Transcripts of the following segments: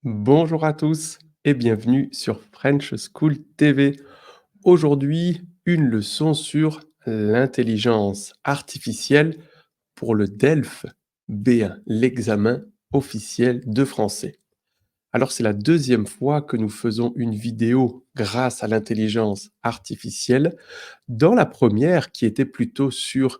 Bonjour à tous et bienvenue sur French School TV. Aujourd'hui, une leçon sur l'intelligence artificielle pour le DELF B1, l'examen officiel de français. Alors c'est la deuxième fois que nous faisons une vidéo grâce à l'intelligence artificielle. Dans la première, qui était plutôt sur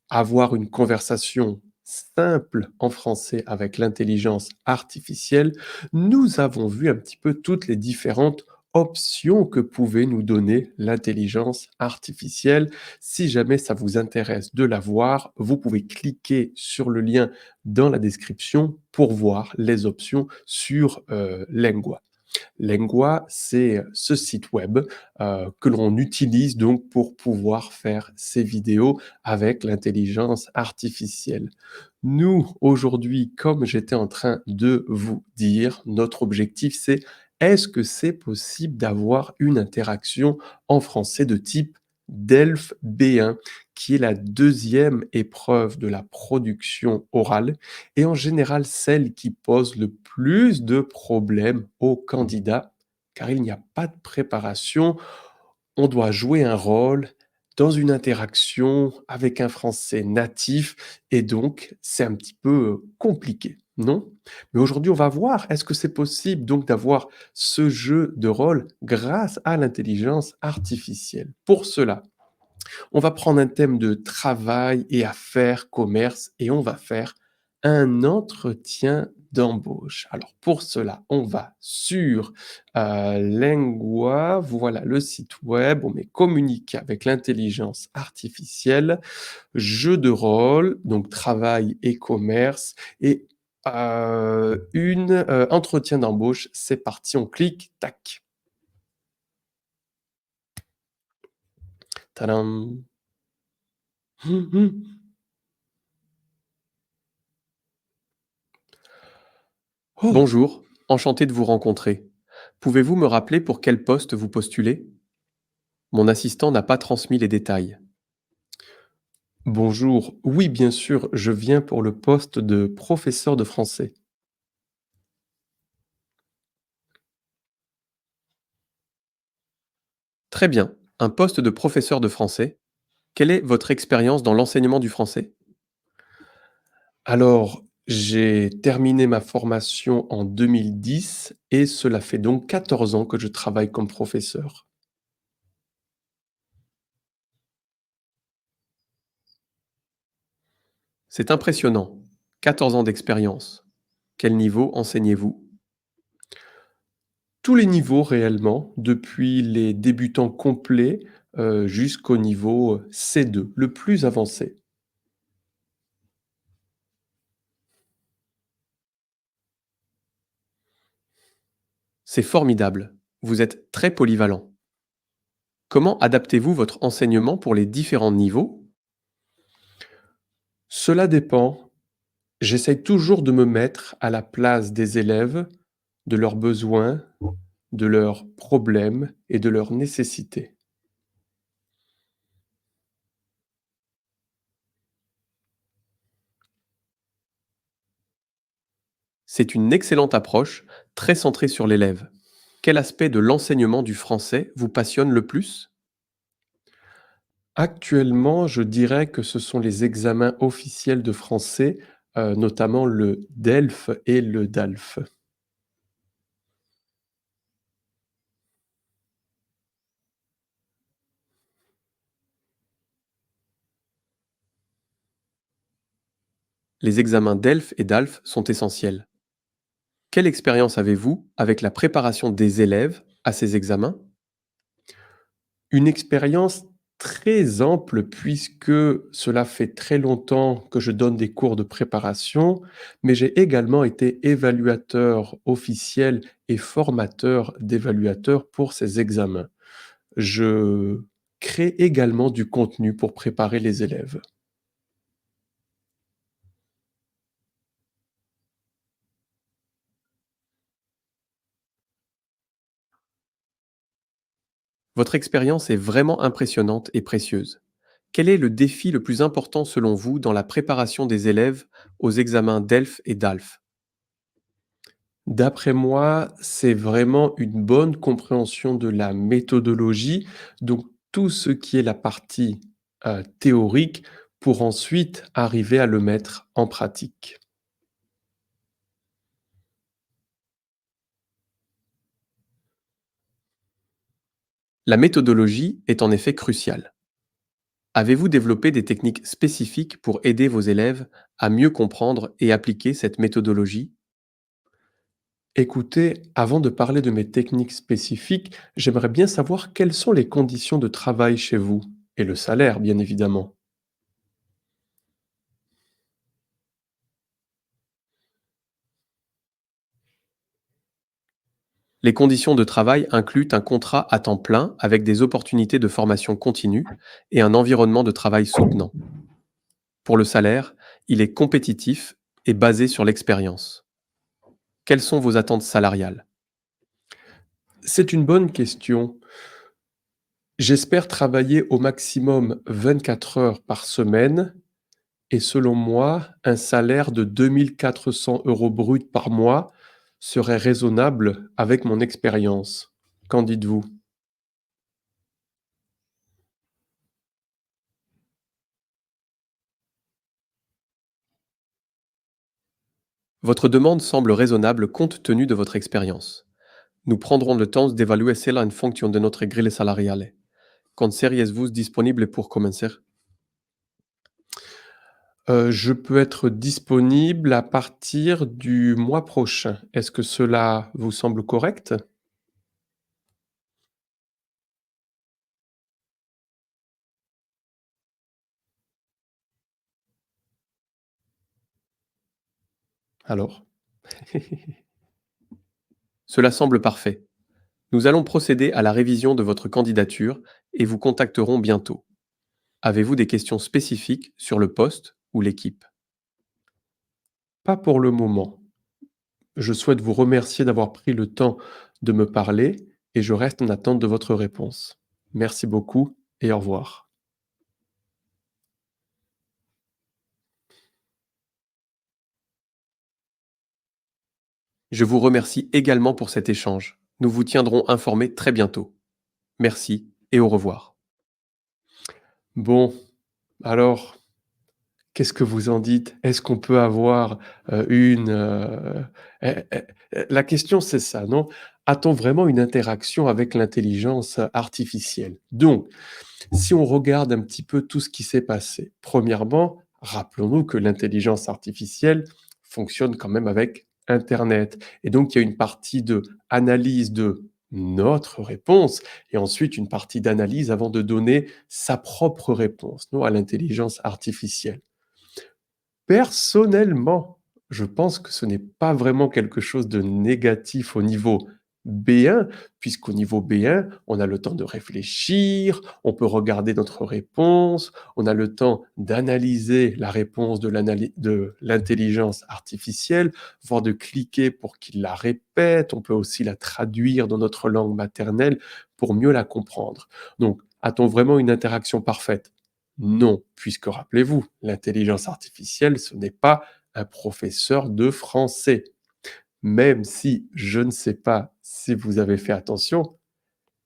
avoir une conversation simple en français avec l'intelligence artificielle, nous avons vu un petit peu toutes les différentes options que pouvait nous donner l'intelligence artificielle. Si jamais ça vous intéresse de la voir, vous pouvez cliquer sur le lien dans la description pour voir les options sur Lengua. Lengua, c'est ce site web que l'on utilise donc pour pouvoir faire ces vidéos avec l'intelligence artificielle. Nous, aujourd'hui, comme j'étais en train de vous dire, notre objectif, c'est est-ce que c'est possible d'avoir une interaction en français de type DELF B1, qui est la deuxième épreuve de la production orale et en général celle qui pose le plus de problèmes aux candidats, car il n'y a pas de préparation. On doit jouer un rôle dans une interaction avec un français natif et donc c'est un petit peu compliqué, non? Mais aujourd'hui, on va voir, est-ce que c'est possible donc d'avoir ce jeu de rôle grâce à l'intelligence artificielle? Pour cela, on va prendre un thème de travail et affaires, commerce, et on va faire un entretien d'embauche. Alors pour cela, on va sur Lengua, voilà le site web, on met communiquer avec l'intelligence artificielle, jeu de rôle, donc travail et commerce, et une entretien d'embauche. C'est parti, on clique, tac. Tadam. Oh, Bonjour, enchanté de vous rencontrer. Pouvez-vous me rappeler pour quel poste vous postulez? Mon assistant n'a pas transmis les détails. Bonjour, oui bien sûr, je viens pour le poste de professeur de français. Très bien, un poste de professeur de français. Quelle est votre expérience dans l'enseignement du français? Alors, j'ai terminé ma formation en 2010 et cela fait donc 14 ans que je travaille comme professeur. C'est impressionnant. 14 ans d'expérience. Quel niveau enseignez-vous? Tous les niveaux réellement, depuis les débutants complets, jusqu'au niveau, C2, le plus avancé. C'est formidable. Vous êtes très polyvalent. Comment adaptez-vous votre enseignement pour les différents niveaux? Cela dépend. J'essaye toujours de me mettre à la place des élèves, de leurs besoins, de leurs problèmes et de leurs nécessités. C'est une excellente approche, très centrée sur l'élève. Quel aspect de l'enseignement du français vous passionne le plus? Actuellement, je dirais que ce sont les examens officiels de français, notamment le DELF et le DALF. Les examens DELF et DALF sont essentiels. Quelle expérience avez-vous avec la préparation des élèves à ces examens? Une expérience très ample puisque cela fait très longtemps que je donne des cours de préparation, mais j'ai également été évaluateur officiel et formateur d'évaluateurs pour ces examens. Je crée également du contenu pour préparer les élèves. Votre expérience est vraiment impressionnante et précieuse. Quel est le défi le plus important selon vous dans la préparation des élèves aux examens DELF et DALF? D'après moi, c'est vraiment une bonne compréhension de la méthodologie, donc tout ce qui est la partie, théorique pour ensuite arriver à le mettre en pratique. La méthodologie est en effet cruciale. Avez-vous développé des techniques spécifiques pour aider vos élèves à mieux comprendre et appliquer cette méthodologie? Écoutez, avant de parler de mes techniques spécifiques, j'aimerais bien savoir quelles sont les conditions de travail chez vous et le salaire, bien évidemment. Les conditions de travail incluent un contrat à temps plein avec des opportunités de formation continue et un environnement de travail soutenant. Pour le salaire, il est compétitif et basé sur l'expérience. Quelles sont vos attentes salariales? C'est une bonne question. J'espère travailler au maximum 24 heures par semaine et selon moi, un salaire de 2 400 € brut par mois serait raisonnable avec mon expérience. Qu'en dites-vous? Votre demande semble raisonnable compte tenu de votre expérience. Nous prendrons le temps d'évaluer cela en fonction de notre grille salariale. Quand seriez-vous disponible pour commencer? Je peux être disponible à partir du mois prochain. Est-ce que cela vous semble correct? Alors? Cela semble parfait. Nous allons procéder à la révision de votre candidature et vous contacterons bientôt. Avez-vous des questions spécifiques sur le poste ou l'équipe? Pas pour le moment. Je souhaite vous remercier d'avoir pris le temps de me parler et je reste en attente de votre réponse. Merci beaucoup et au revoir. Je vous remercie également pour cet échange. Nous vous tiendrons informés très bientôt. Merci et au revoir. Bon, alors, qu'est-ce que vous en dites? Est-ce qu'on peut avoir, la question c'est ça, non? A-t-on vraiment une interaction avec l'intelligence artificielle? Donc, si on regarde un petit peu tout ce qui s'est passé, premièrement, rappelons-nous que l'intelligence artificielle fonctionne quand même avec internet et donc il y a une partie de analyse de notre réponse et ensuite une partie d'analyse avant de donner sa propre réponse, non, à l'intelligence artificielle. Personnellement, je pense que ce n'est pas vraiment quelque chose de négatif au niveau B1, puisqu'au niveau B1, on a le temps de réfléchir, on peut regarder notre réponse, on a le temps d'analyser la réponse de l'intelligence artificielle, voire de cliquer pour qu'il la répète. On peut aussi la traduire dans notre langue maternelle pour mieux la comprendre. Donc, a-t-on vraiment une interaction parfaite? Non, puisque rappelez-vous, l'intelligence artificielle, ce n'est pas un professeur de français. Même si je ne sais pas si vous avez fait attention,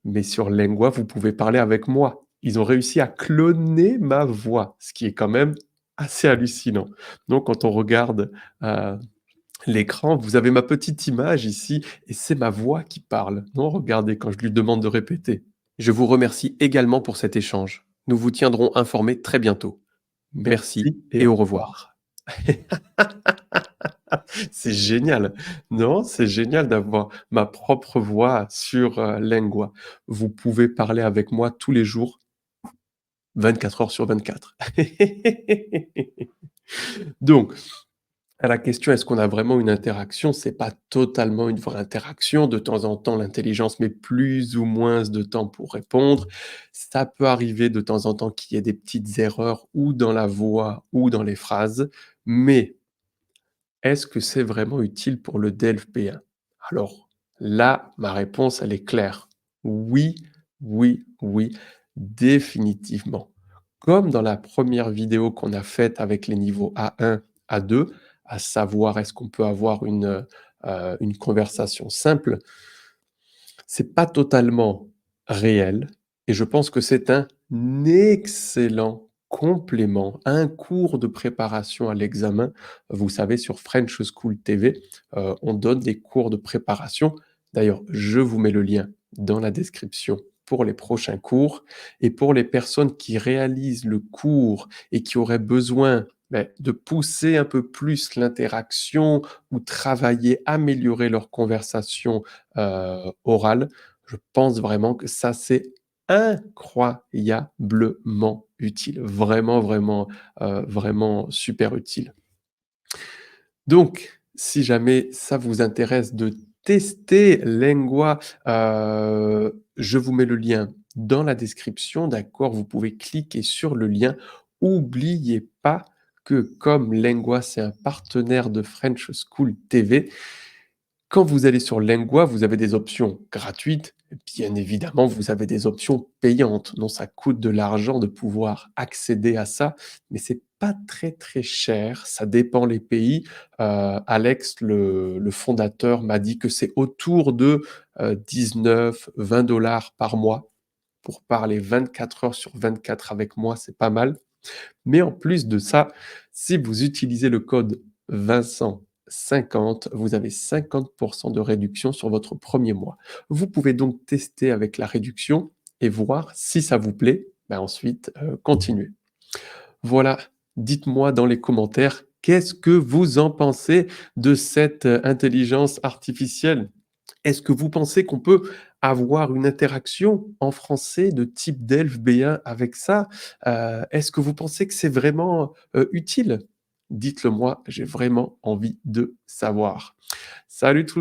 mais sur Lingua, vous pouvez parler avec moi. Ils ont réussi à cloner ma voix, ce qui est quand même assez hallucinant. Donc quand on regarde, l'écran, vous avez ma petite image ici et c'est ma voix qui parle. Non, regardez quand je lui demande de répéter. Je vous remercie également pour cet échange. Nous vous tiendrons informés très bientôt. Merci Merci et et au au revoir. revoir. C'est génial. Non, c'est génial d'avoir ma propre voix sur, Lingua. Vous pouvez parler avec moi tous les jours, 24 heures sur 24. Donc, à la question: «Est-ce qu'on a vraiment une interaction?» c'est pas totalement une vraie interaction. De temps en temps, l'intelligence met plus ou moins de temps pour répondre. Ça peut arriver de temps en temps qu'il y ait des petites erreurs ou dans la voix ou dans les phrases, mais est-ce que c'est vraiment utile pour le DELF B1? Alors là, ma réponse, elle est claire. Oui, oui, oui, définitivement. Comme dans la première vidéo qu'on a faite avec les niveaux A1, A2, à savoir est-ce qu'on peut avoir une conversation simple, c'est pas totalement réel et je pense que c'est un excellent complément, un cours de préparation à l'examen. Vous savez, sur French School TV, on donne des cours de préparation. D'ailleurs, je vous mets le lien dans la description pour les prochains cours et pour les personnes qui réalisent le cours et qui auraient besoin, de pousser un peu plus l'interaction ou travailler, améliorer leur conversation orale. Je pense vraiment que ça, c'est incroyablement utile. Vraiment, vraiment, vraiment super utile. Donc, si jamais ça vous intéresse de tester Lengua, je vous mets le lien dans la description, d'accord? Vous pouvez cliquer sur le lien. Oubliez pas que comme Lengua, c'est un partenaire de French School TV, quand vous allez sur Lengua, vous avez des options gratuites. Bien évidemment, vous avez des options payantes. Non, ça coûte de l'argent de pouvoir accéder à ça, mais c'est pas très, très cher. Ça dépend les pays. Alex, le fondateur, m'a dit que c'est autour de 19-20 $ par mois. Pour parler 24 heures sur 24 avec moi, c'est pas mal. Mais en plus de ça, si vous utilisez le code Vincent50, vous avez 50 de réduction sur votre premier mois. Vous pouvez donc tester avec la réduction et voir si ça vous plaît. Ensuite, continuez. Voilà, dites-moi dans les commentaires, qu'est-ce que vous en pensez de cette intelligence artificielle? Est-ce que vous pensez qu'on peut avoir une interaction en français de type DELF B1 avec ça? Est-ce que vous pensez que c'est vraiment, utile? Dites-le moi, j'ai vraiment envie de savoir. Salut tout